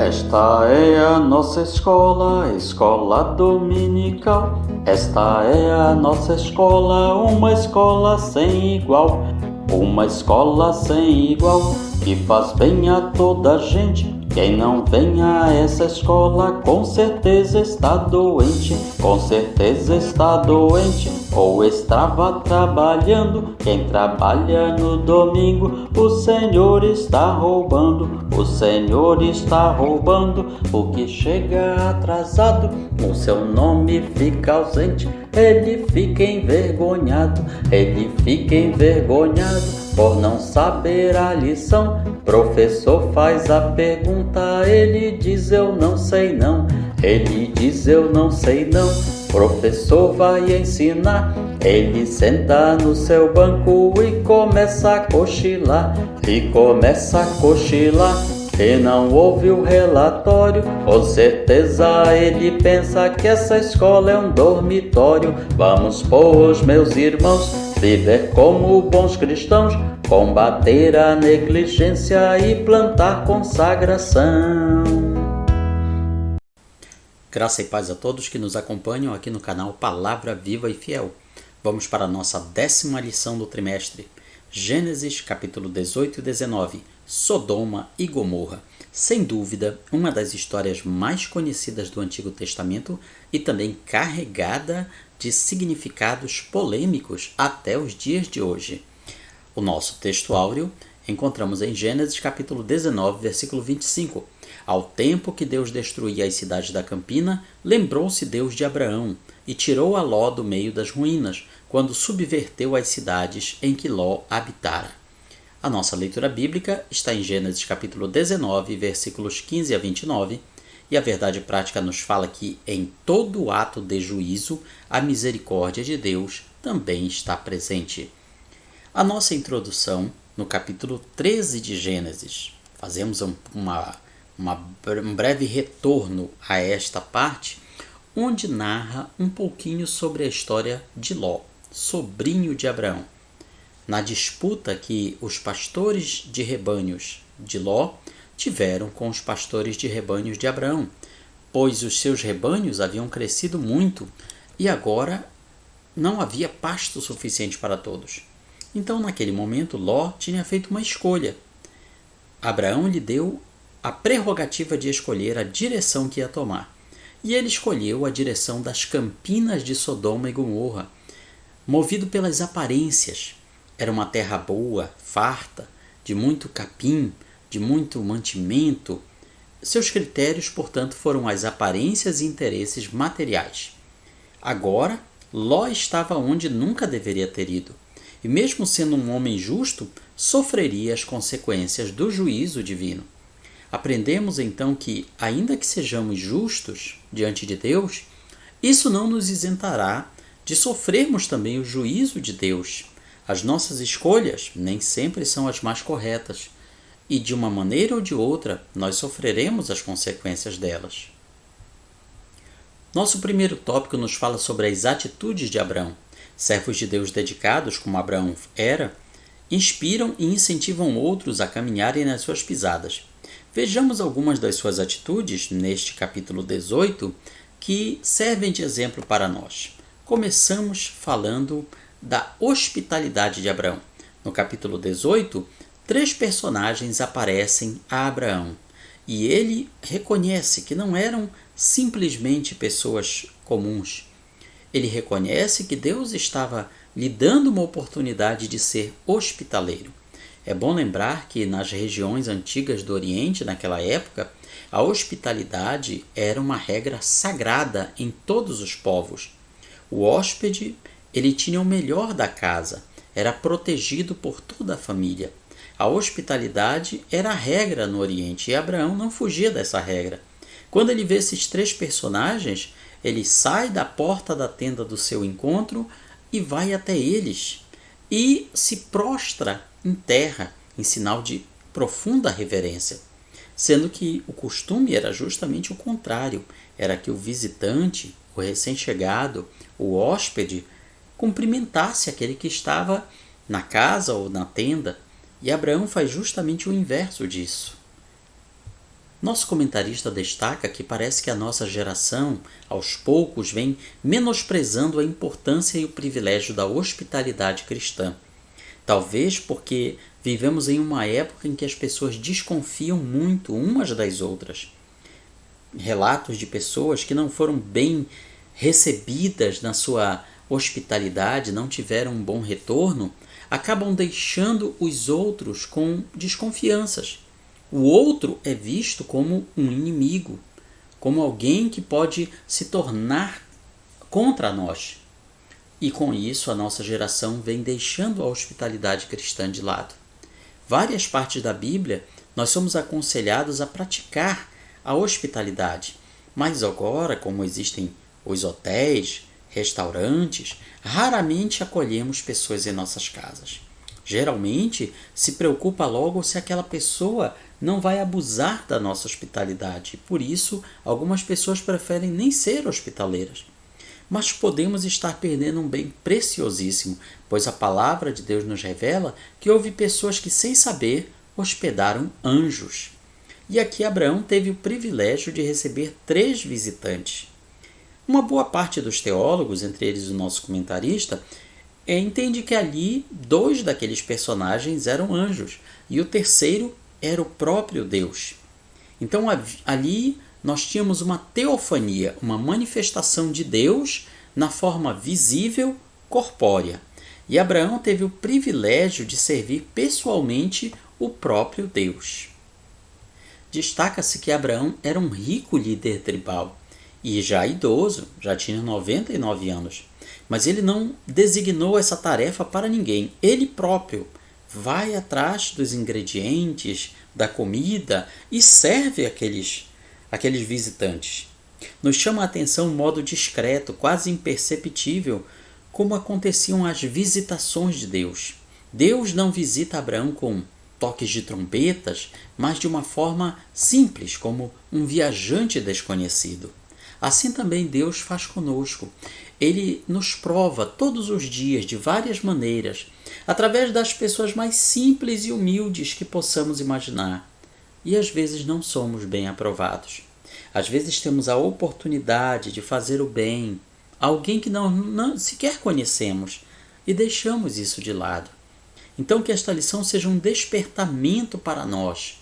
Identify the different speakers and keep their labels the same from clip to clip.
Speaker 1: Esta é a nossa escola, escola dominical. Esta é a nossa escola, uma escola sem igual. Uma escola sem igual, que faz bem a toda gente. Quem não vem a essa escola, com certeza está doente. Com certeza está doente, ou estava trabalhando. Quem trabalha no domingo, o Senhor está roubando. O Senhor está roubando. O que chega atrasado, o seu nome fica ausente. Ele fica envergonhado, ele fica envergonhado por não saber a lição. Professor faz a pergunta, ele diz eu não sei não. Ele diz eu não sei não. Professor vai ensinar, ele senta no seu banco e começa a cochilar. E começa a cochilar. E não ouve o relatório, com certeza ele pensa que essa escola é um dormitório. Vamos, pois, meus irmãos, viver como bons cristãos, combater a negligência e plantar consagração.
Speaker 2: Graça e paz a todos que nos acompanham aqui no canal Palavra Viva e Fiel. Vamos para a nossa 10ª lição do trimestre. Gênesis capítulo 18 e 19. Sodoma e Gomorra. Sem dúvida, uma das histórias mais conhecidas do Antigo Testamento e também carregada de significados polêmicos até os dias de hoje. O nosso texto áureo encontramos em Gênesis capítulo 19, versículo 25. Ao tempo que Deus destruía as cidades da campina, lembrou-se Deus de Abraão e tirou a Ló do meio das ruínas, quando subverteu as cidades em que Ló habitara. A nossa leitura bíblica está em Gênesis capítulo 19, versículos 15 a 29, e a verdade prática nos fala que em todo ato de juízo, a misericórdia de Deus também está presente. A nossa introdução no capítulo 13 de Gênesis. Fazemos um breve retorno a esta parte, onde narra um pouquinho sobre a história de Ló, sobrinho de Abraão. Na disputa que os pastores de rebanhos de Ló tiveram com os pastores de rebanhos de Abraão, pois os seus rebanhos haviam crescido muito e agora não havia pasto suficiente para todos. Então, naquele momento, Ló tinha feito uma escolha. Abraão lhe deu a prerrogativa de escolher a direção que ia tomar. E ele escolheu a direção das campinas de Sodoma e Gomorra, movido pelas aparências. Era uma terra boa, farta, de muito capim, de muito mantimento. Seus critérios, portanto, foram as aparências e interesses materiais. Agora, Ló estava onde nunca deveria ter ido. E mesmo sendo um homem justo, sofreria as consequências do juízo divino. Aprendemos então que, ainda que sejamos justos diante de Deus, isso não nos isentará de sofrermos também o juízo de Deus. As nossas escolhas nem sempre são as mais corretas, e de uma maneira ou de outra nós sofreremos as consequências delas. Nosso primeiro tópico nos fala sobre as atitudes de Abraão. Servos de Deus dedicados, como Abraão era, inspiram e incentivam outros a caminharem nas suas pisadas. Vejamos algumas das suas atitudes neste capítulo 18 que servem de exemplo para nós. Começamos falando da hospitalidade de Abraão. No capítulo 18, 3 personagens aparecem a Abraão e ele reconhece que não eram simplesmente pessoas comuns. Ele reconhece que Deus estava lhe dando uma oportunidade de ser hospitaleiro. É bom lembrar que nas regiões antigas do Oriente, naquela época, a hospitalidade era uma regra sagrada em todos os povos. O hóspede, ele tinha o melhor da casa, era protegido por toda a família. A hospitalidade era a regra no Oriente e Abraão não fugia dessa regra. Quando ele vê esses 3 personagens, ele sai da porta da tenda do seu encontro e vai até eles e se prostra em terra, em sinal de profunda reverência, sendo que o costume era justamente o contrário, era que o visitante, o recém-chegado, o hóspede, cumprimentasse aquele que estava na casa ou na tenda, e Abraão faz justamente o inverso disso. Nosso comentarista destaca que parece que a nossa geração, aos poucos, vem menosprezando a importância e o privilégio da hospitalidade cristã. Talvez porque vivemos em uma época em que as pessoas desconfiam muito umas das outras. Relatos de pessoas que não foram bem recebidas na sua hospitalidade, não tiveram um bom retorno, acabam deixando os outros com desconfianças. O outro é visto como um inimigo, como alguém que pode se tornar contra nós. E com isso a nossa geração vem deixando a hospitalidade cristã de lado. Várias partes da Bíblia nós somos aconselhados a praticar a hospitalidade, mas agora, como existem os hotéis, restaurantes, raramente acolhemos pessoas em nossas casas. Geralmente se preocupa logo se aquela pessoa não vai abusar da nossa hospitalidade. Por isso, algumas pessoas preferem nem ser hospitaleiras. Mas podemos estar perdendo um bem preciosíssimo, pois a palavra de Deus nos revela que houve pessoas que, sem saber, hospedaram anjos. E aqui Abraão teve o privilégio de receber 3 visitantes. Uma boa parte dos teólogos, entre eles o nosso comentarista, entende que ali 2 daqueles personagens eram anjos e o terceiro era o próprio Deus. Então ali nós tínhamos uma teofania, uma manifestação de Deus na forma visível, corpórea. E Abraão teve o privilégio de servir pessoalmente o próprio Deus. Destaca-se que Abraão era um rico líder tribal e já idoso, já tinha 99 anos. Mas ele não designou essa tarefa para ninguém. Ele próprio vai atrás dos ingredientes, da comida e serve aqueles visitantes. Nos chama a atenção um modo discreto, quase imperceptível, como aconteciam as visitações de Deus. Deus não visita Abraão com toques de trombetas, mas de uma forma simples, como um viajante desconhecido. Assim também Deus faz conosco. Ele nos prova todos os dias de várias maneiras, através das pessoas mais simples e humildes que possamos imaginar. E às vezes não somos bem aprovados. Às vezes temos a oportunidade de fazer o bem a alguém que não sequer conhecemos e deixamos isso de lado. Então que esta lição seja um despertamento para nós,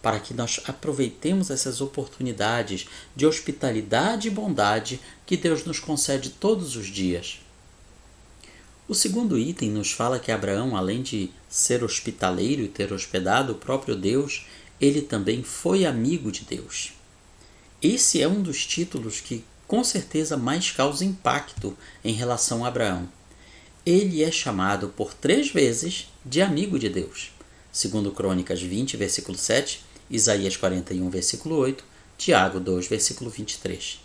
Speaker 2: para que nós aproveitemos essas oportunidades de hospitalidade e bondade que Deus nos concede todos os dias. O segundo item nos fala que Abraão, além de ser hospitaleiro e ter hospedado o próprio Deus, ele também foi amigo de Deus. Esse é um dos títulos que com certeza mais causa impacto em relação a Abraão. Ele é chamado por 3 vezes de amigo de Deus. Segundo Crônicas 20, versículo 7, Isaías 41, versículo 8, Tiago 2, versículo 23.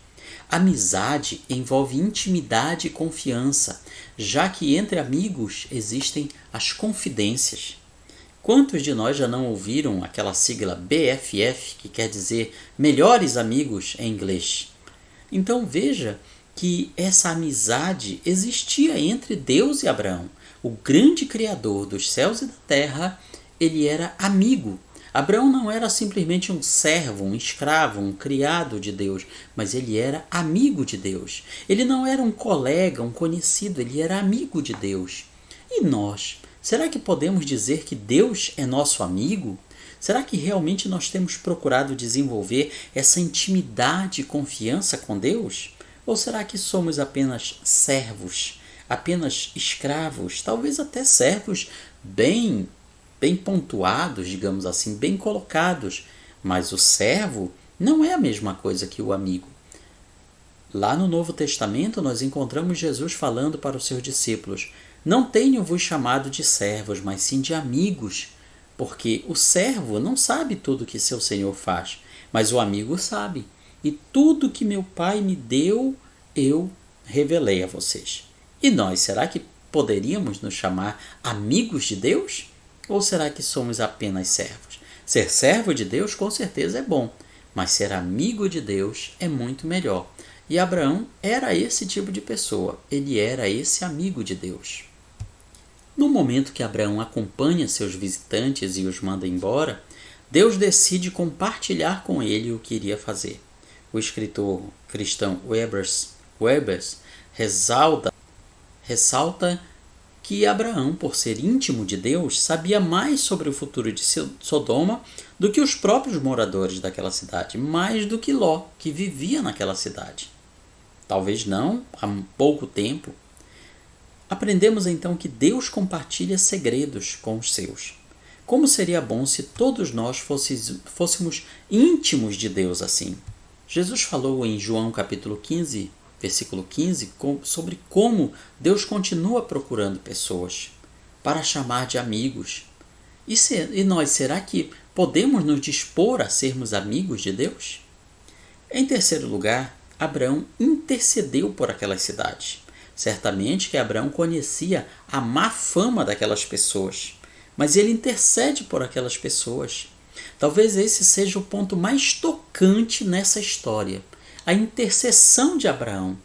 Speaker 2: Amizade envolve intimidade e confiança, já que entre amigos existem as confidências. Quantos de nós já não ouviram aquela sigla BFF, que quer dizer melhores amigos em inglês? Então veja que essa amizade existia entre Deus e Abraão. O grande Criador dos céus e da terra, ele era amigo. Abraão não era simplesmente um servo, um escravo, um criado de Deus, mas ele era amigo de Deus. Ele não era um colega, um conhecido, ele era amigo de Deus. E nós? Será que podemos dizer que Deus é nosso amigo? Será que realmente nós temos procurado desenvolver essa intimidade e confiança com Deus? Ou será que somos apenas servos, apenas escravos, talvez até servos bem pontuados, digamos assim, bem colocados, mas o servo não é a mesma coisa que o amigo. Lá no Novo Testamento nós encontramos Jesus falando para os seus discípulos: não tenho-vos chamado de servos, mas sim de amigos, porque o servo não sabe tudo que seu senhor faz, mas o amigo sabe, e tudo que meu Pai me deu, eu revelei a vocês. E nós, será que poderíamos nos chamar amigos de Deus? Ou será que somos apenas servos? Ser servo de Deus com certeza é bom, mas ser amigo de Deus é muito melhor. E Abraão era esse tipo de pessoa, ele era esse amigo de Deus. No momento que Abraão acompanha seus visitantes e os manda embora, Deus decide compartilhar com ele o que iria fazer. O escritor cristão Webers ressalta que Abraão, por ser íntimo de Deus, sabia mais sobre o futuro de Sodoma do que os próprios moradores daquela cidade, mais do que Ló, que vivia naquela cidade. Talvez não, há pouco tempo. Aprendemos então que Deus compartilha segredos com os seus. Como seria bom se todos nós fôssemos íntimos de Deus assim? Jesus falou em João capítulo 15, versículo 15, sobre como Deus continua procurando pessoas para chamar de amigos. E nós, será que podemos nos dispor a sermos amigos de Deus? Em terceiro lugar, Abraão intercedeu por aquelas cidades. Certamente que Abraão conhecia a má fama daquelas pessoas, mas ele intercede por aquelas pessoas. Talvez esse seja o ponto mais tocante nessa história, a intercessão de Abraão.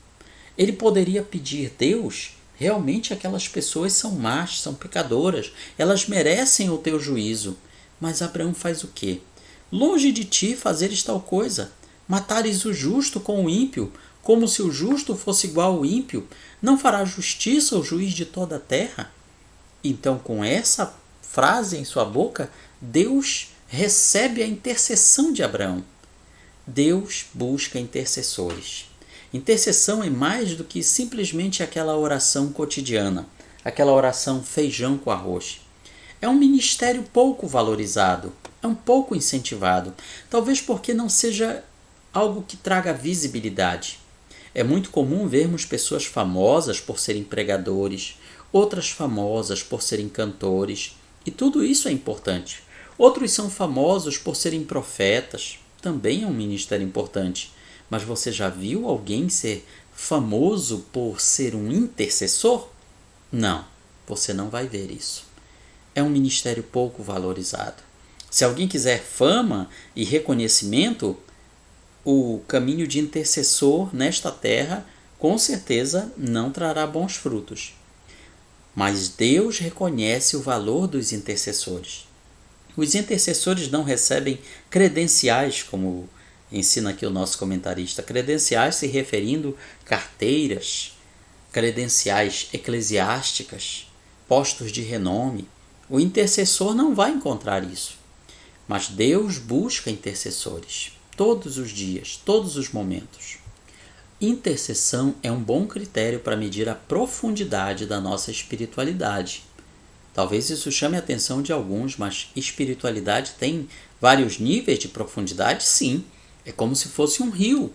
Speaker 2: Ele poderia pedir: Deus, realmente aquelas pessoas são más, são pecadoras, elas merecem o teu juízo. Mas Abraão faz o quê? Longe de ti fazeres tal coisa, matares o justo com o ímpio, como se o justo fosse igual ao ímpio, não fará justiça o juiz de toda a terra? Então, com essa frase em sua boca, Deus recebe a intercessão de Abraão. Deus busca intercessores. Intercessão é mais do que simplesmente aquela oração cotidiana, aquela oração feijão com arroz. É um ministério pouco valorizado, é um pouco incentivado, talvez porque não seja algo que traga visibilidade. É muito comum vermos pessoas famosas por serem pregadores, outras famosas por serem cantores, e tudo isso é importante. Outros são famosos por serem profetas, também é um ministério importante. Mas você já viu alguém ser famoso por ser um intercessor? Não, você não vai ver isso. É um ministério pouco valorizado. Se alguém quiser fama e reconhecimento, o caminho de intercessor nesta terra com certeza não trará bons frutos. Mas Deus reconhece o valor dos intercessores. Os intercessores não recebem credenciais, como ensina aqui o nosso comentarista, credenciais se referindo carteiras, credenciais eclesiásticas, postos de renome. O intercessor não vai encontrar isso. Mas Deus busca intercessores todos os dias, todos os momentos. Intercessão é um bom critério para medir a profundidade da nossa espiritualidade. Talvez isso chame a atenção de alguns, mas espiritualidade tem vários níveis de profundidade? Sim, é como se fosse um rio.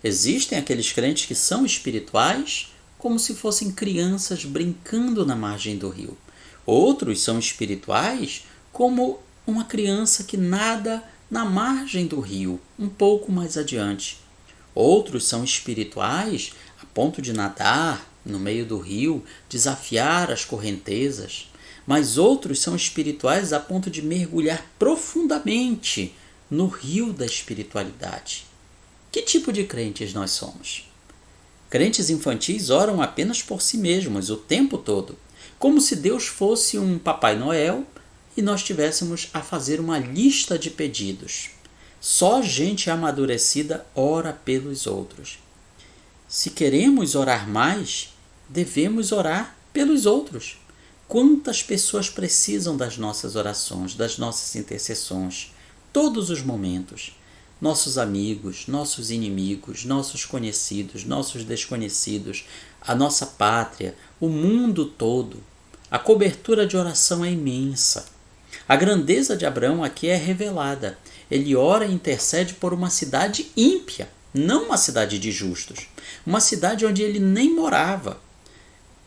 Speaker 2: Existem aqueles crentes que são espirituais como se fossem crianças brincando na margem do rio. Outros são espirituais como uma criança que nada na margem do rio, um pouco mais adiante. Outros são espirituais a ponto de nadar no meio do rio, desafiar as correntezas. Mas outros são espirituais a ponto de mergulhar profundamente no rio da espiritualidade. Que tipo de crentes nós somos? Crentes infantis oram apenas por si mesmos o tempo todo, como se Deus fosse um Papai Noel e nós tivéssemos a fazer uma lista de pedidos. Só gente amadurecida ora pelos outros. Se queremos orar mais, devemos orar pelos outros. Quantas pessoas precisam das nossas orações, das nossas intercessões, todos os momentos? Nossos amigos, nossos inimigos, nossos conhecidos, nossos desconhecidos, a nossa pátria, o mundo todo. A cobertura de oração é imensa. A grandeza de Abraão aqui é revelada. Ele ora e intercede por uma cidade ímpia, não uma cidade de justos, uma cidade onde ele nem morava.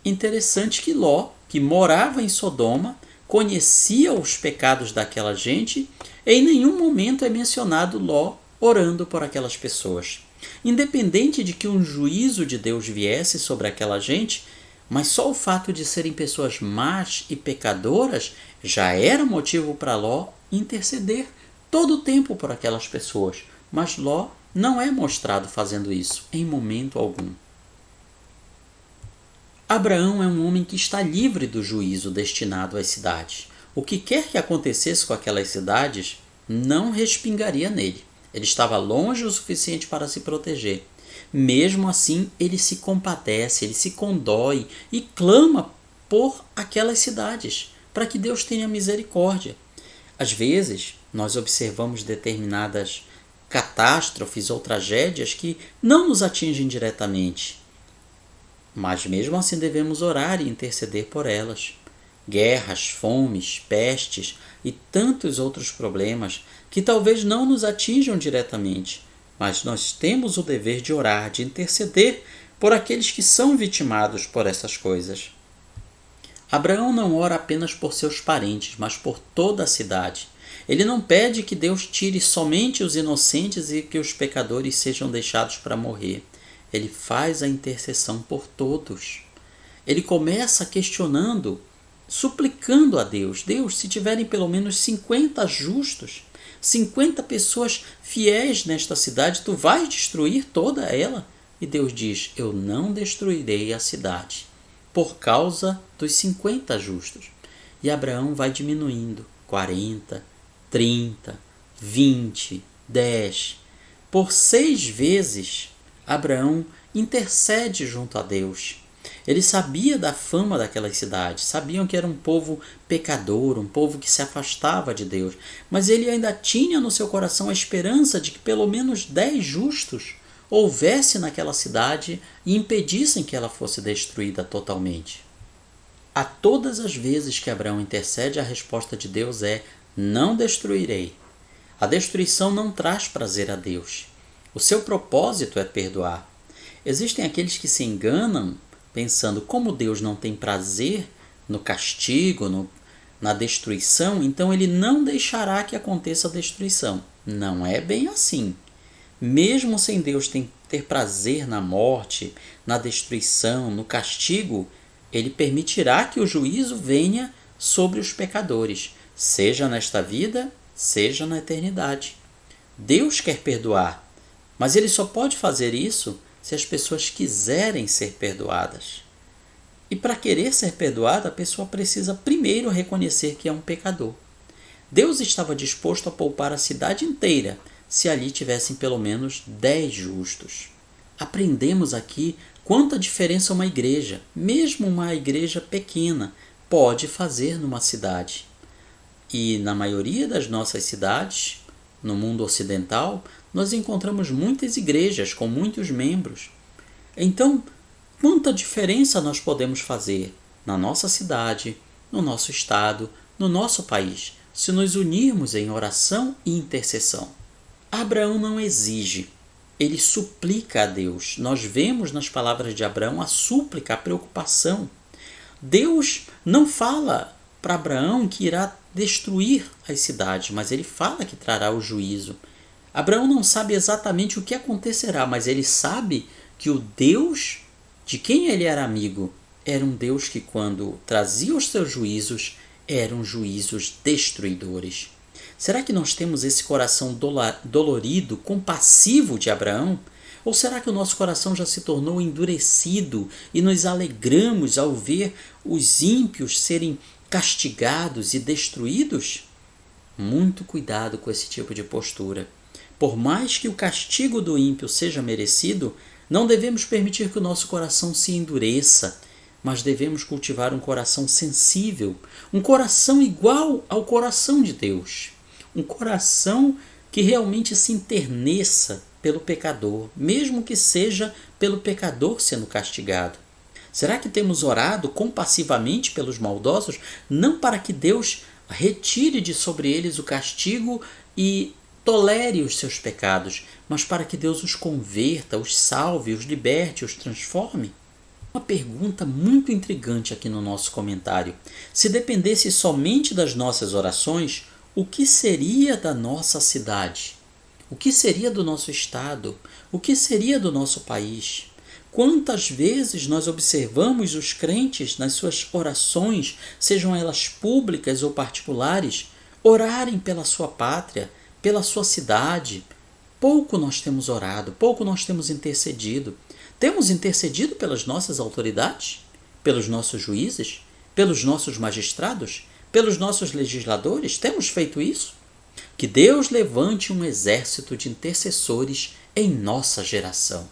Speaker 2: Interessante que Ló, que morava em Sodoma, conhecia os pecados daquela gente, e em nenhum momento é mencionado Ló orando por aquelas pessoas. Independente de que um juízo de Deus viesse sobre aquela gente, mas só o fato de serem pessoas más e pecadoras já era motivo para Ló interceder todo o tempo por aquelas pessoas. Mas Ló não é mostrado fazendo isso em momento algum. Abraão é um homem que está livre do juízo destinado às cidades. O que quer que acontecesse com aquelas cidades, não respingaria nele. Ele estava longe o suficiente para se proteger. Mesmo assim, ele se compadece, ele se condói e clama por aquelas cidades, para que Deus tenha misericórdia. Às vezes, nós observamos determinadas catástrofes ou tragédias que não nos atingem diretamente, mas mesmo assim devemos orar e interceder por elas. Guerras, fomes, pestes e tantos outros problemas que talvez não nos atinjam diretamente, mas nós temos o dever de orar, de interceder por aqueles que são vitimados por essas coisas. Abraão não ora apenas por seus parentes, mas por toda a cidade. Ele não pede que Deus tire somente os inocentes e que os pecadores sejam deixados para morrer. Ele faz a intercessão por todos. Ele começa questionando, suplicando a Deus: Deus, se tiverem pelo menos 50 justos, 50 pessoas fiéis nesta cidade, tu vais destruir toda ela? E Deus diz: eu não destruirei a cidade, por causa dos 50 justos. E Abraão vai diminuindo, 40, 30, 20, 10. Por 6 vezes, Abraão intercede junto a Deus. Ele sabia da fama daquelas cidades, sabiam que era um povo pecador, um povo que se afastava de Deus, mas ele ainda tinha no seu coração a esperança de que pelo menos 10 justos houvesse naquela cidade e impedissem que ela fosse destruída totalmente. A todas as vezes que Abraão intercede, a resposta de Deus é: não destruirei. A destruição não traz prazer a Deus. O seu propósito é perdoar. Existem aqueles que se enganam pensando, como Deus não tem prazer no castigo, na destruição, então ele não deixará que aconteça a destruição. Não é bem assim. Mesmo sem Deus ter prazer na morte, na destruição, no castigo, ele permitirá que o juízo venha sobre os pecadores, seja nesta vida, seja na eternidade. Deus quer perdoar, mas ele só pode fazer isso se as pessoas quiserem ser perdoadas. E para querer ser perdoada, a pessoa precisa primeiro reconhecer que é um pecador. Deus estava disposto a poupar a cidade inteira se ali tivessem pelo menos 10 justos. Aprendemos aqui quanta diferença uma igreja, mesmo uma igreja pequena, pode fazer numa cidade. E na maioria das nossas cidades, no mundo ocidental, nós encontramos muitas igrejas com muitos membros. Então, quanta diferença nós podemos fazer na nossa cidade, no nosso estado, no nosso país, se nos unirmos em oração e intercessão. Abraão não exige, ele suplica a Deus. Nós vemos nas palavras de Abraão a súplica, a preocupação. Deus não fala para Abraão que irá destruir as cidades, mas ele fala que trará o juízo. Abraão não sabe exatamente o que acontecerá, mas ele sabe que o Deus de quem ele era amigo era um Deus que, quando trazia os seus juízos, eram juízos destruidores. Será que nós temos esse coração dolorido, compassivo de Abraão? Ou será que o nosso coração já se tornou endurecido e nos alegramos ao ver os ímpios serem castigados e destruídos? Muito cuidado com esse tipo de postura. Por mais que o castigo do ímpio seja merecido, não devemos permitir que o nosso coração se endureça, mas devemos cultivar um coração sensível, um coração igual ao coração de Deus, um coração que realmente se enterneça pelo pecador, mesmo que seja pelo pecador sendo castigado. Será que temos orado compassivamente pelos maldosos, não para que Deus retire de sobre eles o castigo e tolere os seus pecados, mas para que Deus os converta, os salve, os liberte, os transforme? Uma pergunta muito intrigante aqui no nosso comentário. Se dependesse somente das nossas orações, o que seria da nossa cidade? O que seria do nosso estado? O que seria do nosso país? Quantas vezes nós observamos os crentes nas suas orações, sejam elas públicas ou particulares, orarem pela sua pátria, pela sua cidade? Pouco nós temos orado, pouco nós temos intercedido. Temos intercedido pelas nossas autoridades? Pelos nossos juízes? Pelos nossos magistrados? Pelos nossos legisladores? Temos feito isso? Que Deus levante um exército de intercessores em nossa geração.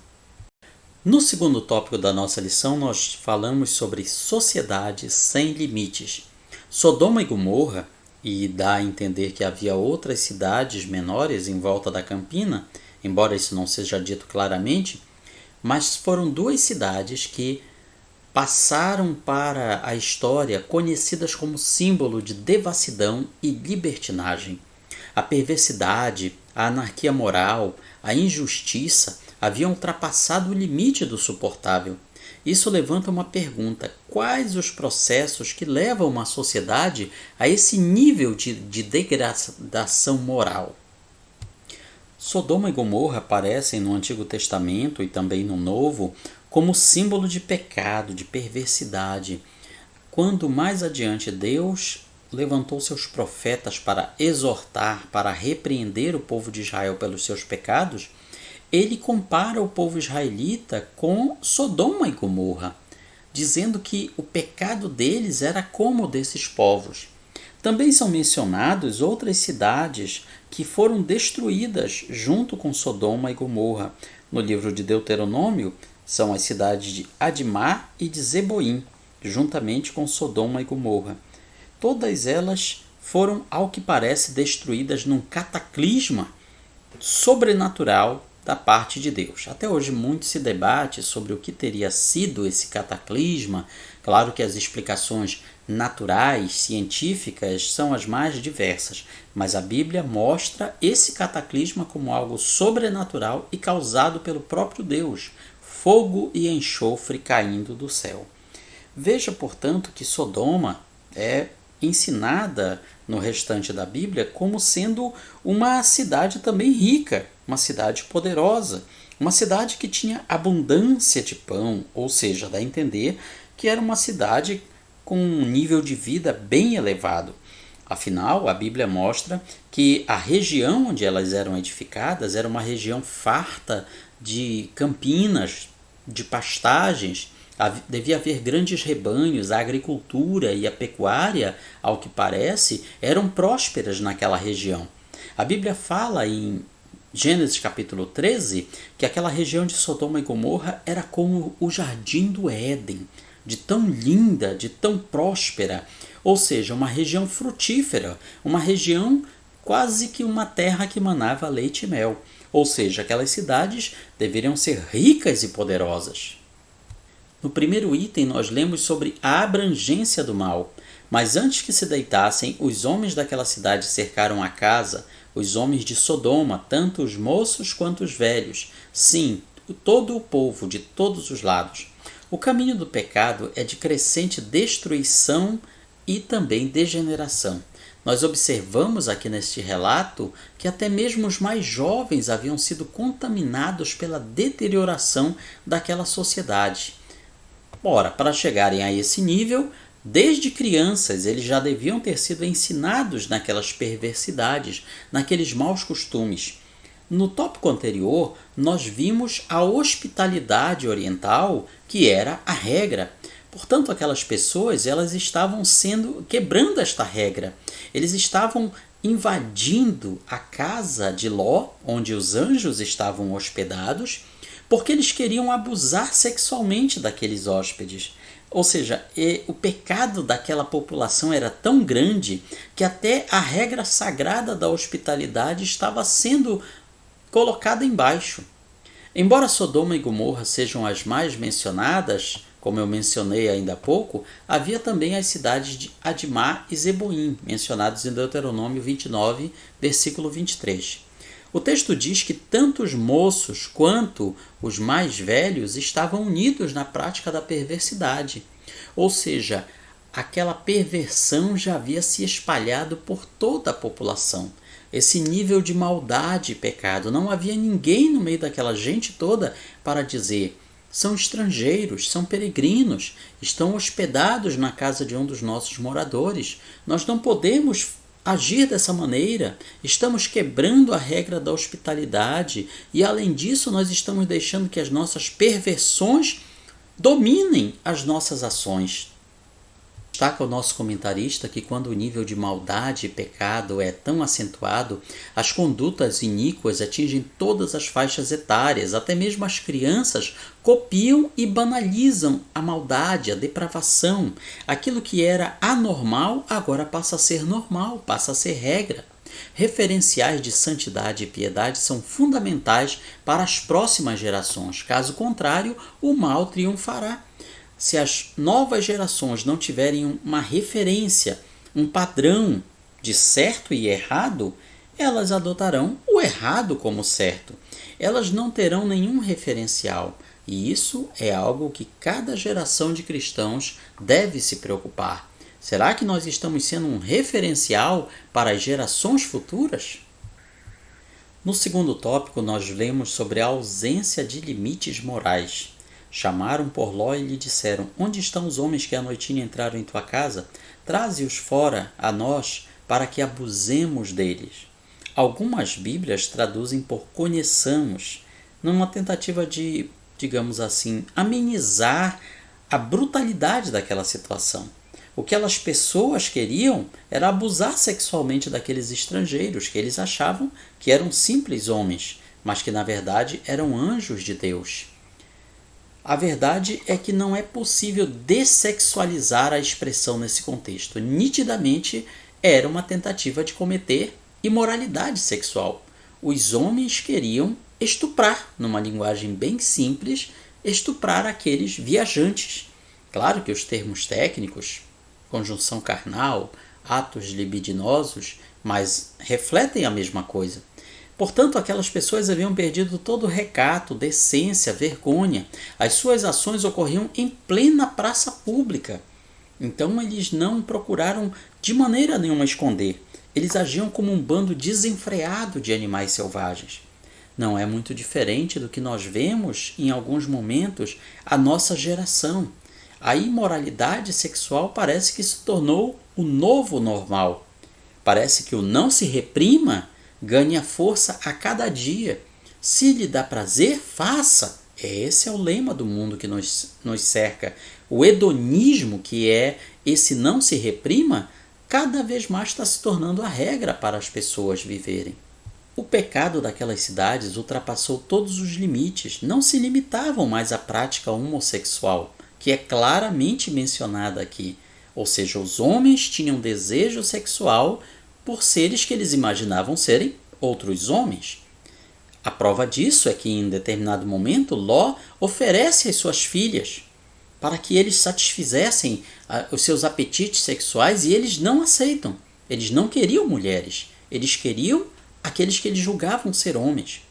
Speaker 2: No segundo tópico da nossa lição, nós falamos sobre sociedade sem limites. Sodoma e Gomorra, e dá a entender que havia outras cidades menores em volta da Campina, embora isso não seja dito claramente, mas foram duas cidades que passaram para a história conhecidas como símbolo de devassidão e libertinagem. A perversidade, a anarquia moral, a injustiça haviam ultrapassado o limite do suportável. Isso levanta uma pergunta: quais os processos que levam uma sociedade a esse nível de degradação moral? Sodoma e Gomorra aparecem no Antigo Testamento e também no Novo como símbolo de pecado, de perversidade. Quando mais adiante Deus levantou seus profetas para exortar, para repreender o povo de Israel pelos seus pecados, ele compara o povo israelita com Sodoma e Gomorra, dizendo que o pecado deles era como o desses povos. Também são mencionadas outras cidades que foram destruídas junto com Sodoma e Gomorra. No livro de Deuteronômio, são as cidades de Admá e de Zeboim, juntamente com Sodoma e Gomorra. Todas elas foram, ao que parece, destruídas num cataclisma sobrenatural da parte de Deus. Até hoje muito se debate sobre o que teria sido esse cataclisma. Claro que as explicações naturais, científicas, são as mais diversas, mas a Bíblia mostra esse cataclisma como algo sobrenatural e causado pelo próprio Deus, fogo e enxofre caindo do céu. Veja, portanto, que Sodoma é ensinada no restante da Bíblia como sendo uma cidade também rica, uma cidade poderosa, uma cidade que tinha abundância de pão, ou seja, dá a entender que era uma cidade com um nível de vida bem elevado. Afinal, a Bíblia mostra que a região onde elas eram edificadas era uma região farta de campinas, de pastagens. Devia haver grandes rebanhos, a agricultura e a pecuária, ao que parece, eram prósperas naquela região. A Bíblia fala em Gênesis capítulo 13 que aquela região de Sodoma e Gomorra era como o jardim do Éden, de tão linda, de tão próspera, ou seja, uma região frutífera, uma região quase que uma terra que manava leite e mel, ou seja, aquelas cidades deveriam ser ricas e poderosas. No primeiro item nós lemos sobre a abrangência do mal, mas antes que se deitassem, os homens daquela cidade cercaram a casa, os homens de Sodoma, tanto os moços quanto os velhos, sim, todo o povo de todos os lados. O caminho do pecado é de crescente destruição e também degeneração. Nós observamos aqui neste relato que até mesmo os mais jovens haviam sido contaminados pela deterioração daquela sociedade. Ora, para chegarem a esse nível, desde crianças eles já deviam ter sido ensinados naquelas perversidades, naqueles maus costumes. No tópico anterior, nós vimos a hospitalidade oriental, que era a regra. Portanto, aquelas pessoas elas estavam quebrando esta regra. Eles estavam invadindo a casa de Ló, onde os anjos estavam hospedados, porque eles queriam abusar sexualmente daqueles hóspedes. Ou seja, o pecado daquela população era tão grande que até a regra sagrada da hospitalidade estava sendo colocada embaixo. Embora Sodoma e Gomorra sejam as mais mencionadas, como eu mencionei ainda há pouco, havia também as cidades de Admá e Zeboim, mencionados em Deuteronômio 29, versículo 23. O texto diz que tanto os moços quanto os mais velhos estavam unidos na prática da perversidade. Ou seja, aquela perversão já havia se espalhado por toda a população. Esse nível de maldade e pecado. Não havia ninguém no meio daquela gente toda para dizer: são estrangeiros, são peregrinos, estão hospedados na casa de um dos nossos moradores. Nós não podemos agir dessa maneira, estamos quebrando a regra da hospitalidade e, além disso, nós estamos deixando que as nossas perversões dominem as nossas ações. Destaca o nosso comentarista que quando o nível de maldade e pecado é tão acentuado, as condutas iníquas atingem todas as faixas etárias, até mesmo as crianças copiam e banalizam a maldade, a depravação. Aquilo que era anormal agora passa a ser normal, passa a ser regra. Referenciais de santidade e piedade são fundamentais para as próximas gerações, caso contrário, o mal triunfará. Se as novas gerações não tiverem uma referência, um padrão de certo e errado, elas adotarão o errado como certo. Elas não terão nenhum referencial. E isso é algo que cada geração de cristãos deve se preocupar. Será que nós estamos sendo um referencial para as gerações futuras? No segundo tópico, nós lemos sobre a ausência de limites morais. Chamaram por Ló e lhe disseram: onde estão os homens que à noitinha entraram em tua casa? Traze-os fora a nós, para que abusemos deles. Algumas Bíblias traduzem por conheçamos, numa tentativa de, digamos assim, amenizar a brutalidade daquela situação. O que aquelas pessoas queriam era abusar sexualmente daqueles estrangeiros, que eles achavam que eram simples homens, mas que na verdade eram anjos de Deus. A verdade é que não é possível dessexualizar a expressão nesse contexto. Nitidamente era uma tentativa de cometer imoralidade sexual. Os homens queriam estuprar, numa linguagem bem simples, estuprar aqueles viajantes. Claro que os termos técnicos, conjunção carnal, atos libidinosos, mas refletem a mesma coisa. Portanto, aquelas pessoas haviam perdido todo o recato, decência, vergonha. As suas ações ocorriam em plena praça pública. Então, eles não procuraram de maneira nenhuma esconder. Eles agiam como um bando desenfreado de animais selvagens. Não é muito diferente do que nós vemos, em alguns momentos, a nossa geração. A imoralidade sexual parece que se tornou o novo normal. Parece que o não se reprima ganha força a cada dia. Se lhe dá prazer, faça. Esse é o lema do mundo que nos cerca. O hedonismo, que é esse não se reprima, cada vez mais está se tornando a regra para as pessoas viverem. O pecado daquelas cidades ultrapassou todos os limites. Não se limitavam mais à prática homossexual, que é claramente mencionada aqui. Ou seja, os homens tinham desejo sexual por seres que eles imaginavam serem outros homens. A prova disso é que em determinado momento Ló oferece as suas filhas para que eles satisfizessem os seus apetites sexuais e eles não aceitam. Eles não queriam mulheres, eles queriam aqueles que eles julgavam ser homens.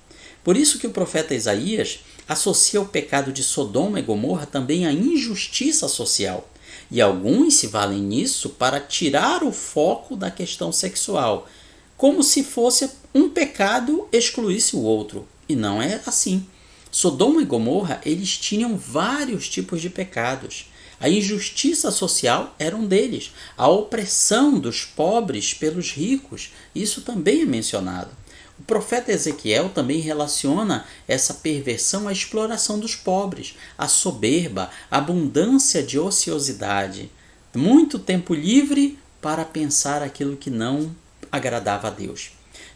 Speaker 2: Por isso que o profeta Isaías associa o pecado de Sodoma e Gomorra também à injustiça social. E alguns se valem nisso para tirar o foco da questão sexual, como se fosse um pecado excluísse o outro. E não é assim. Sodoma e Gomorra, eles tinham vários tipos de pecados. A injustiça social era um deles. A opressão dos pobres pelos ricos, isso também é mencionado. O profeta Ezequiel também relaciona essa perversão à exploração dos pobres, à soberba, à abundância de ociosidade, muito tempo livre para pensar aquilo que não agradava a Deus.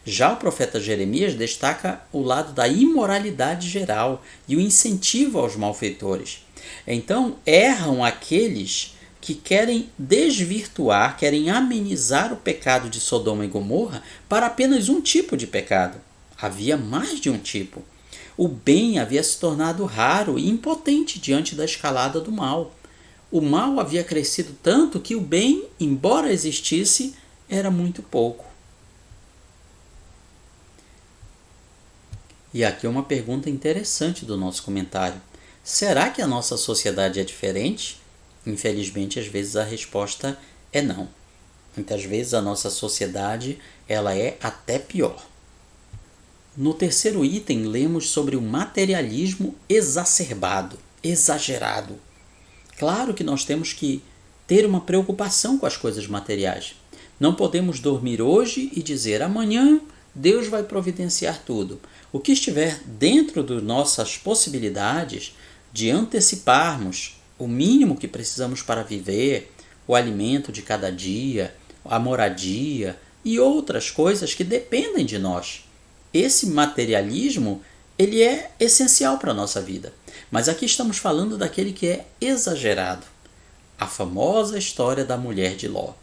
Speaker 2: Já o profeta Jeremias destaca o lado da imoralidade geral e o incentivo aos malfeitores. Então, erram aqueles que querem desvirtuar, querem amenizar o pecado de Sodoma e Gomorra para apenas um tipo de pecado. Havia mais de um tipo. O bem havia se tornado raro e impotente diante da escalada do mal. O mal havia crescido tanto que o bem, embora existisse, era muito pouco. E aqui uma pergunta interessante do nosso comentário. Será que a nossa sociedade é diferente? Infelizmente, às vezes a resposta é não. Muitas vezes a nossa sociedade ela é até pior. No terceiro item, lemos sobre o materialismo exacerbado, exagerado. Claro que nós temos que ter uma preocupação com as coisas materiais. Não podemos dormir hoje e dizer amanhã Deus vai providenciar tudo. O que estiver dentro de nossas possibilidades de anteciparmos o mínimo que precisamos para viver, o alimento de cada dia, a moradia e outras coisas que dependem de nós. Esse materialismo, ele é essencial para a nossa vida. Mas aqui estamos falando daquele que é exagerado. A famosa história da mulher de Ló.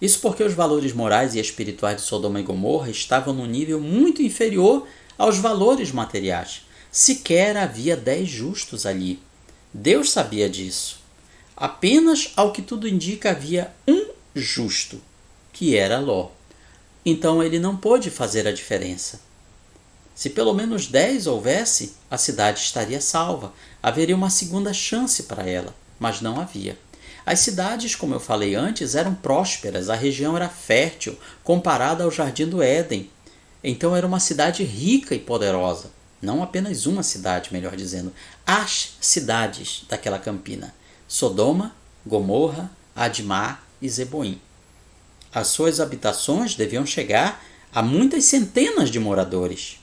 Speaker 2: Isso porque os valores morais e espirituais de Sodoma e Gomorra estavam num nível muito inferior aos valores materiais. Sequer havia 10 justos ali. Deus sabia disso. Apenas, ao que tudo indica, havia um justo, que era Ló. Então ele não pôde fazer a diferença. Se pelo menos 10 houvesse, a cidade estaria salva. Haveria uma segunda chance para ela, mas não havia. As cidades, como eu falei antes, eram prósperas, a região era fértil, comparada ao Jardim do Éden. Então era uma cidade rica e poderosa. Não apenas uma cidade, melhor dizendo. As cidades daquela campina. Sodoma, Gomorra, Admá e Zeboim. As suas habitações deviam chegar a muitas centenas de moradores.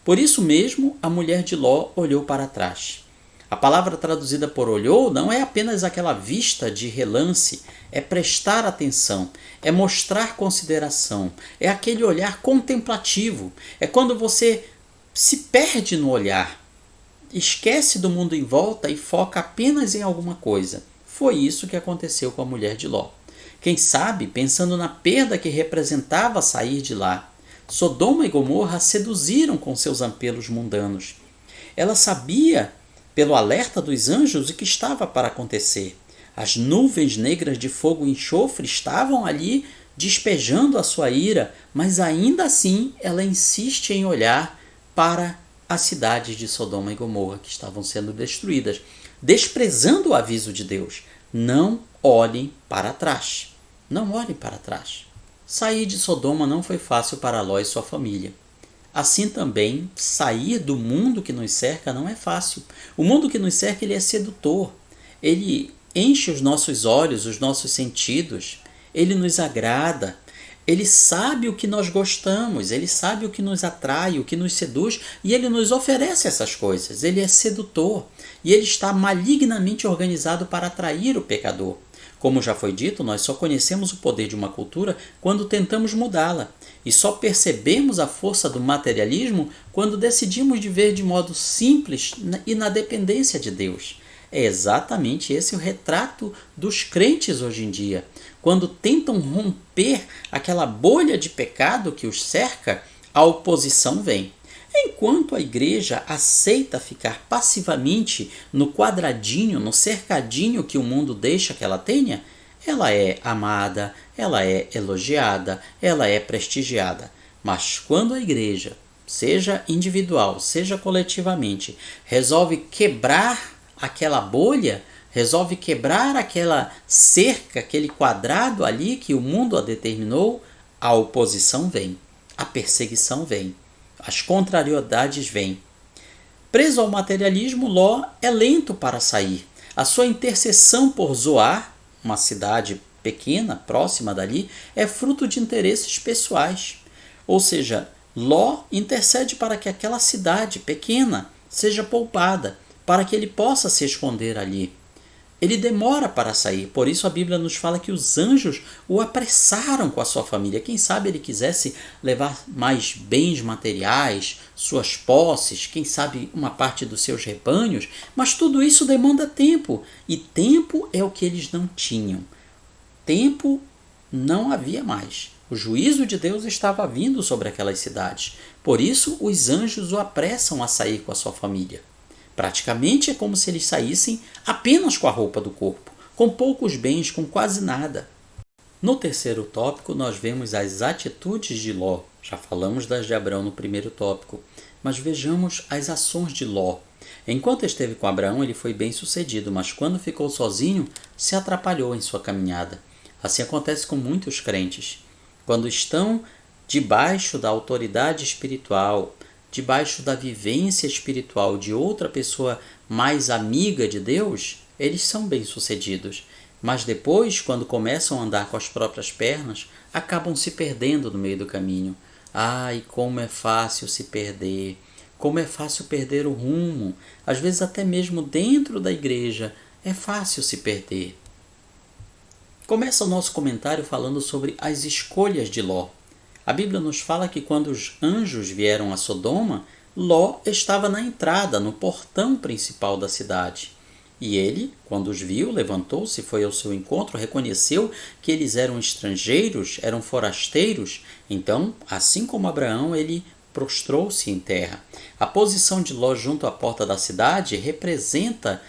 Speaker 2: Por isso mesmo, a mulher de Ló olhou para trás. A palavra traduzida por olhou não é apenas aquela vista de relance, é prestar atenção, é mostrar consideração, é aquele olhar contemplativo, é quando você se perde no olhar, esquece do mundo em volta e foca apenas em alguma coisa. Foi isso que aconteceu com a mulher de Ló. Quem sabe, pensando na perda que representava sair de lá, Sodoma e Gomorra a seduziram com seus apelos mundanos. Ela sabia, pelo alerta dos anjos, o que estava para acontecer. As nuvens negras de fogo e enxofre estavam ali despejando a sua ira, mas ainda assim ela insiste em olhar para as cidades de Sodoma e Gomorra que estavam sendo destruídas, desprezando o aviso de Deus. Não olhem para trás. Não olhem para trás. Sair de Sodoma não foi fácil para Ló e sua família. Assim também, sair do mundo que nos cerca não é fácil. O mundo que nos cerca, ele é sedutor. Ele enche os nossos olhos, os nossos sentidos. Ele nos agrada. Ele sabe o que nós gostamos. Ele sabe o que nos atrai, o que nos seduz. E ele nos oferece essas coisas. Ele é sedutor. E ele está malignamente organizado para atrair o pecador. Como já foi dito, nós só conhecemos o poder de uma cultura quando tentamos mudá-la. E só percebemos a força do materialismo quando decidimos viver de modo simples e na dependência de Deus. É exatamente esse o retrato dos crentes hoje em dia. Quando tentam romper aquela bolha de pecado que os cerca, a oposição vem. Enquanto a igreja aceita ficar passivamente no quadradinho, no cercadinho que o mundo deixa que ela tenha, ela é amada, ela é elogiada, ela é prestigiada. Mas quando a igreja, seja individual, seja coletivamente, resolve quebrar aquela bolha, resolve quebrar aquela cerca, aquele quadrado ali que o mundo a determinou, a oposição vem, a perseguição vem. As contrariedades vêm. Preso ao materialismo, Ló é lento para sair. A sua intercessão por Zoar, uma cidade pequena, próxima dali, é fruto de interesses pessoais. Ou seja, Ló intercede para que aquela cidade pequena seja poupada, para que ele possa se esconder ali. Ele demora para sair, por isso a Bíblia nos fala que os anjos o apressaram com a sua família. Quem sabe ele quisesse levar mais bens materiais, suas posses, quem sabe uma parte dos seus rebanhos, mas tudo isso demanda tempo, e tempo é o que eles não tinham. Tempo não havia mais. O juízo de Deus estava vindo sobre aquelas cidades, por isso os anjos o apressam a sair com a sua família. Praticamente é como se eles saíssem apenas com a roupa do corpo, com poucos bens, com quase nada. No terceiro tópico, nós vemos as atitudes de Ló. Já falamos das de Abraão no primeiro tópico, mas vejamos as ações de Ló. Enquanto esteve com Abraão, ele foi bem sucedido, mas quando ficou sozinho, se atrapalhou em sua caminhada. Assim acontece com muitos crentes. Quando estão debaixo da autoridade espiritual, debaixo da vivência espiritual de outra pessoa mais amiga de Deus, eles são bem-sucedidos. Mas depois, quando começam a andar com as próprias pernas, acabam se perdendo no meio do caminho. Ai, como é fácil se perder! Como é fácil perder o rumo! Às vezes até mesmo dentro da igreja é fácil se perder. Começa o nosso comentário falando sobre as escolhas de Ló. A Bíblia nos fala que quando os anjos vieram a Sodoma, Ló estava na entrada, no portão principal da cidade. E ele, quando os viu, levantou-se e foi ao seu encontro, reconheceu que eles eram estrangeiros, eram forasteiros. Então, assim como Abraão, ele prostrou-se em terra. A posição de Ló junto à porta da cidade representa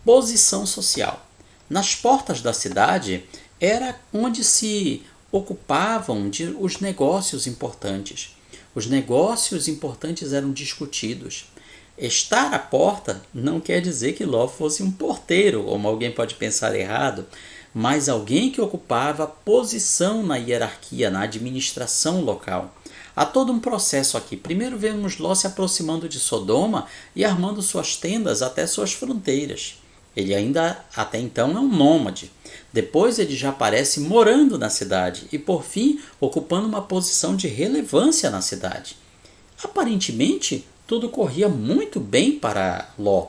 Speaker 2: posição social. Nas portas da cidade era onde se ocupavam os negócios importantes. Os negócios importantes eram discutidos. Estar à porta não quer dizer que Ló fosse um porteiro, como alguém pode pensar errado, mas alguém que ocupava posição na hierarquia, na administração local. Há todo um processo aqui. Primeiro vemos Ló se aproximando de Sodoma e armando suas tendas até suas fronteiras. Ele ainda até então é um nômade. Depois ele já aparece morando na cidade e, por fim, ocupando uma posição de relevância na cidade. Aparentemente, tudo corria muito bem para Ló.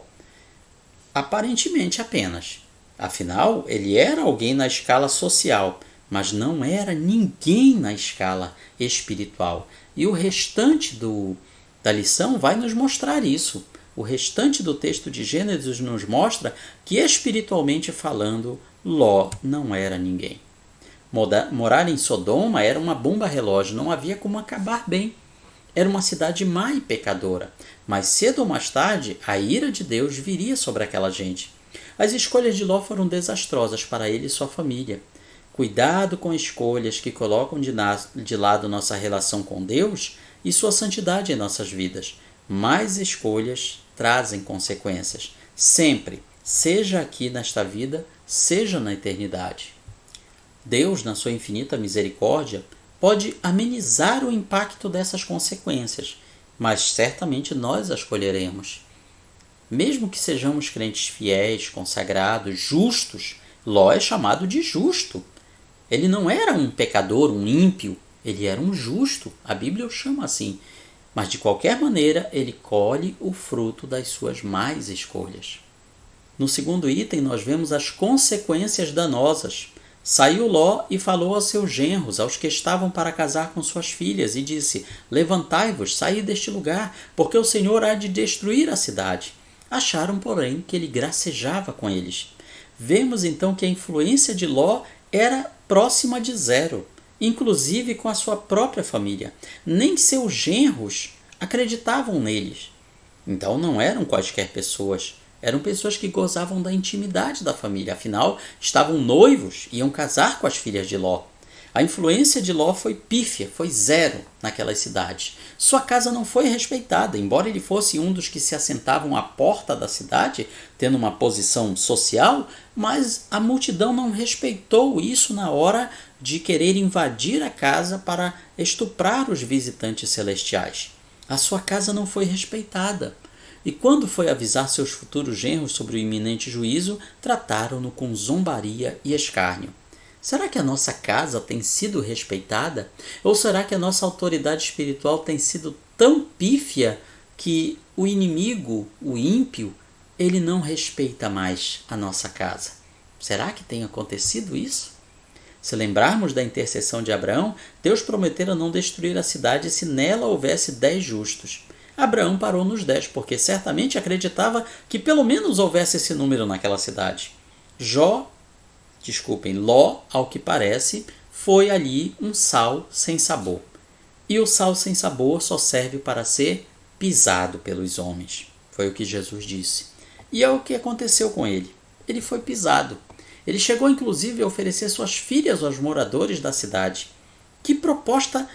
Speaker 2: Aparentemente apenas. Afinal, ele era alguém na escala social, mas não era ninguém na escala espiritual. E o restante da lição vai nos mostrar isso. O restante do texto de Gênesis nos mostra que, espiritualmente falando, Ló não era ninguém. Morar em Sodoma era uma bomba relógio, não havia como acabar bem. Era uma cidade má e pecadora, mas cedo ou mais tarde a ira de Deus viria sobre aquela gente. As escolhas de Ló foram desastrosas para ele e sua família. Cuidado com escolhas que colocam de lado nossa relação com Deus e sua santidade em nossas vidas. Mais escolhas trazem consequências, sempre, seja aqui nesta vida, seja na eternidade. Deus, na sua infinita misericórdia, pode amenizar o impacto dessas consequências, mas certamente nós as colheremos. Mesmo que sejamos crentes fiéis, consagrados, justos, Ló é chamado de justo. Ele não era um pecador, um ímpio, ele era um justo, a Bíblia o chama assim. Mas de qualquer maneira, ele colhe o fruto das suas más escolhas. No segundo item, nós vemos as consequências danosas. Saiu Ló e falou aos seus genros, aos que estavam para casar com suas filhas, e disse: levantai-vos, saí deste lugar, porque o Senhor há de destruir a cidade. Acharam, porém, que ele gracejava com eles. Vemos então que a influência de Ló era próxima de zero, inclusive com a sua própria família. Nem seus genros acreditavam neles. Então não eram quaisquer pessoas. Eram pessoas que gozavam da intimidade da família. Afinal, estavam noivos, iam casar com as filhas de Ló. A influência de Ló foi pífia, foi zero naquelas cidades. Sua casa não foi respeitada, embora ele fosse um dos que se assentavam à porta da cidade, tendo uma posição social, mas a multidão não respeitou isso na hora de querer invadir a casa para estuprar os visitantes celestiais. A sua casa não foi respeitada. E quando foi avisar seus futuros genros sobre o iminente juízo, trataram-no com zombaria e escárnio. Será que a nossa casa tem sido respeitada? Ou será que a nossa autoridade espiritual tem sido tão pífia que o inimigo, o ímpio, ele não respeita mais a nossa casa? Será que tem acontecido isso? Se lembrarmos da intercessão de Abraão, Deus prometera não destruir a cidade se nela houvesse 10 justos. Abraão parou nos 10, porque certamente acreditava que pelo menos houvesse esse número naquela cidade. Ló, ao que parece, foi ali um sal sem sabor. E o sal sem sabor só serve para ser pisado pelos homens. Foi o que Jesus disse. E é o que aconteceu com ele. Ele foi pisado. Ele chegou inclusive a oferecer suas filhas aos moradores da cidade. Que proposta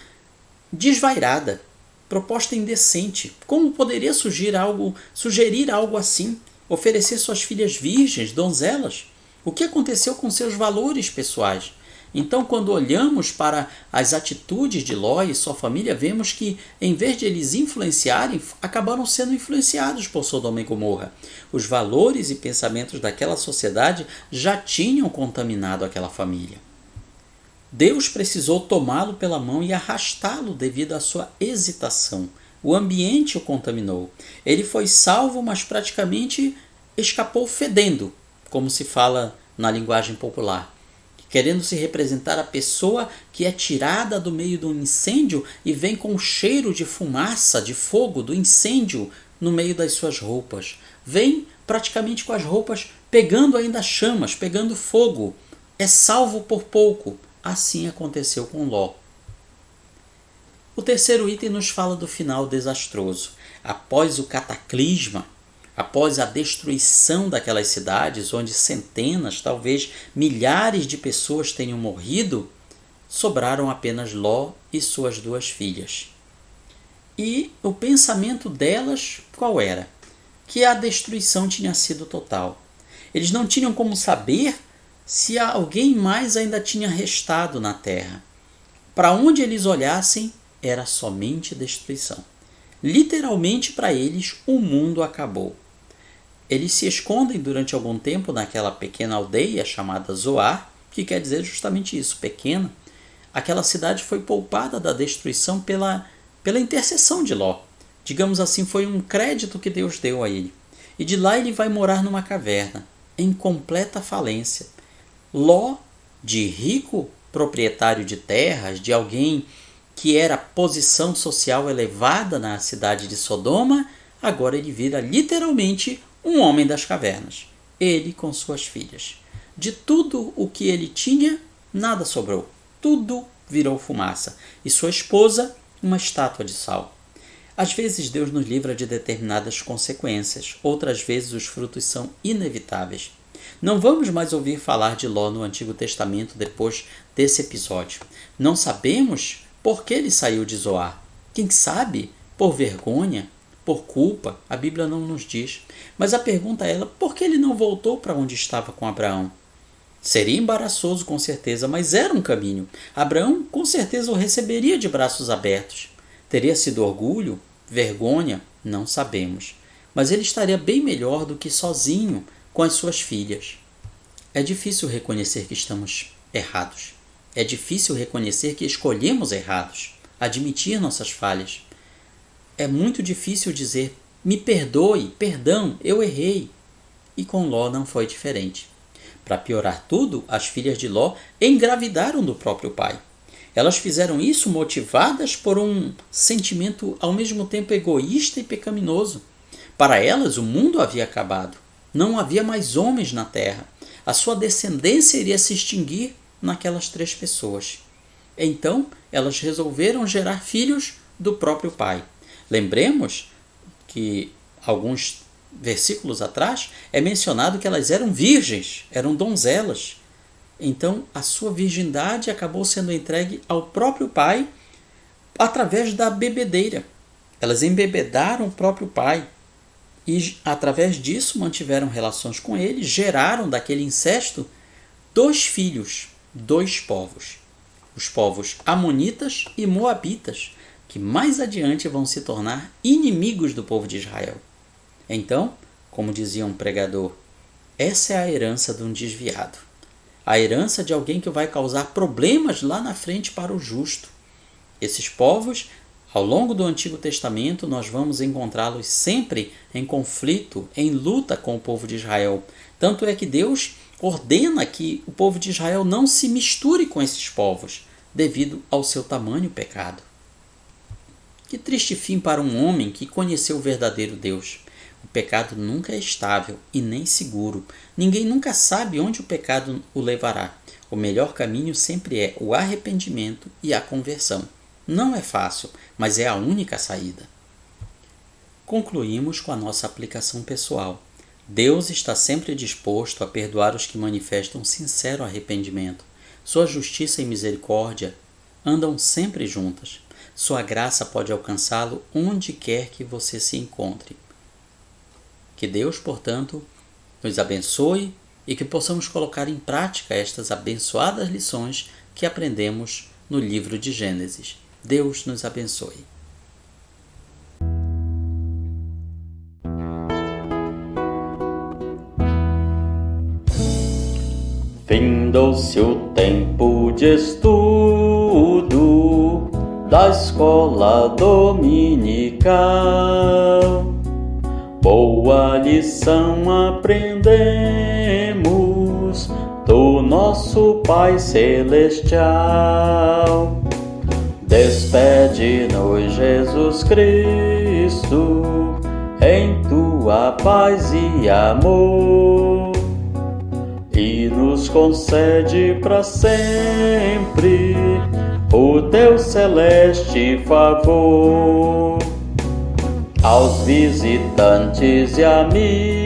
Speaker 2: desvairada! Proposta indecente. Como poderia sugerir algo assim? Oferecer suas filhas virgens, donzelas? O que aconteceu com seus valores pessoais? Então, quando olhamos para as atitudes de Ló e sua família, vemos que, em vez de eles influenciarem, acabaram sendo influenciados por Sodoma e Gomorra. Os valores e pensamentos daquela sociedade já tinham contaminado aquela família. Deus precisou tomá-lo pela mão e arrastá-lo devido à sua hesitação. O ambiente o contaminou. Ele foi salvo, mas praticamente escapou fedendo, como se fala na linguagem popular. querendo se representar a pessoa que é tirada do meio do incêndio e vem com o cheiro de fumaça, de fogo, do incêndio no meio das suas roupas. Vem praticamente com as roupas pegando ainda chamas, pegando fogo. É salvo por pouco. Assim aconteceu com Ló. O terceiro item nos fala do final desastroso. Após o cataclisma, após a destruição daquelas cidades, onde centenas, talvez milhares de pessoas tenham morrido, sobraram apenas Ló e suas 2 filhas. E o pensamento delas qual era? Que a destruição tinha sido total. Eles não tinham como saber se alguém mais ainda tinha restado na terra. Para onde eles olhassem, era somente destruição. Literalmente, para eles, o mundo acabou. Eles se escondem durante algum tempo naquela pequena aldeia chamada Zoar, que quer dizer justamente isso, pequena. Aquela cidade foi poupada da destruição pela intercessão de Ló. Digamos assim, foi um crédito que Deus deu a ele. E de lá ele vai morar numa caverna, em completa falência. Ló, de rico proprietário de terras, de alguém que era posição social elevada na cidade de Sodoma, agora ele vira literalmente um homem das cavernas. Ele com suas filhas. De tudo o que ele tinha, nada sobrou. Tudo virou fumaça. E sua esposa, uma estátua de sal. Às vezes Deus nos livra de determinadas consequências. Outras vezes os frutos são inevitáveis. Não vamos mais ouvir falar de Ló no Antigo Testamento depois desse episódio. Não sabemos por que ele saiu de Zoar. Quem sabe por vergonha, por culpa, a Bíblia não nos diz. Mas a pergunta é por que ele não voltou para onde estava com Abraão? Seria embaraçoso com certeza, mas era um caminho. Abraão com certeza o receberia de braços abertos. Teria sido orgulho, vergonha, não sabemos. Mas ele estaria bem melhor do que sozinho com as suas filhas. É difícil reconhecer que estamos errados. É difícil reconhecer que escolhemos errados, admitir nossas falhas. É muito difícil dizer, me perdoe, perdão, eu errei. E com Ló não foi diferente. Para piorar tudo, as filhas de Ló engravidaram do próprio pai. Elas fizeram isso motivadas por um sentimento ao mesmo tempo egoísta e pecaminoso. Para elas, o mundo havia acabado. Não havia mais homens na terra. A sua descendência iria se extinguir naquelas 3 pessoas. Então, elas resolveram gerar filhos do próprio pai. Lembremos que alguns versículos atrás é mencionado que elas eram virgens, eram donzelas. Então, a sua virgindade acabou sendo entregue ao próprio pai através da bebedeira. Elas embebedaram o próprio pai e, através disso, mantiveram relações com ele, geraram daquele incesto 2 filhos, 2 povos. Os povos amonitas e moabitas, que mais adiante vão se tornar inimigos do povo de Israel. Então, como dizia um pregador, essa é a herança de um desviado. A herança de alguém que vai causar problemas lá na frente para o justo. Esses povos, ao longo do Antigo Testamento, nós vamos encontrá-los sempre em conflito, em luta com o povo de Israel. Tanto é que Deus ordena que o povo de Israel não se misture com esses povos, devido ao seu tamanho pecado. Que triste fim para um homem que conheceu o verdadeiro Deus. O pecado nunca é estável e nem seguro. Ninguém nunca sabe onde o pecado o levará. O melhor caminho sempre é o arrependimento e a conversão. Não é fácil, mas é a única saída. Concluímos com a nossa aplicação pessoal. Deus está sempre disposto a perdoar os que manifestam sincero arrependimento. Sua justiça e misericórdia andam sempre juntas. Sua graça pode alcançá-lo onde quer que você se encontre. Que Deus, portanto, nos abençoe e que possamos colocar em prática estas abençoadas lições que aprendemos no livro de Gênesis. Deus nos abençoe.
Speaker 1: Findou-se o tempo de estudo da escola dominical. Boa lição aprendemos do nosso Pai Celestial. Despede-nos, Jesus Cristo, em tua paz e amor, e nos concede para sempre o teu celeste favor. Aos visitantes e amigos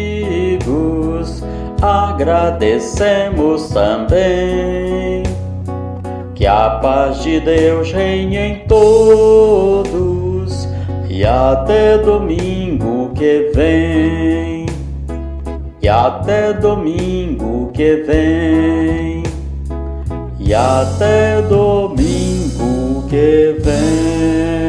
Speaker 1: agradecemos também. Que a paz de Deus reine em todos e até domingo que vem. E até domingo que vem. E até domingo que vem.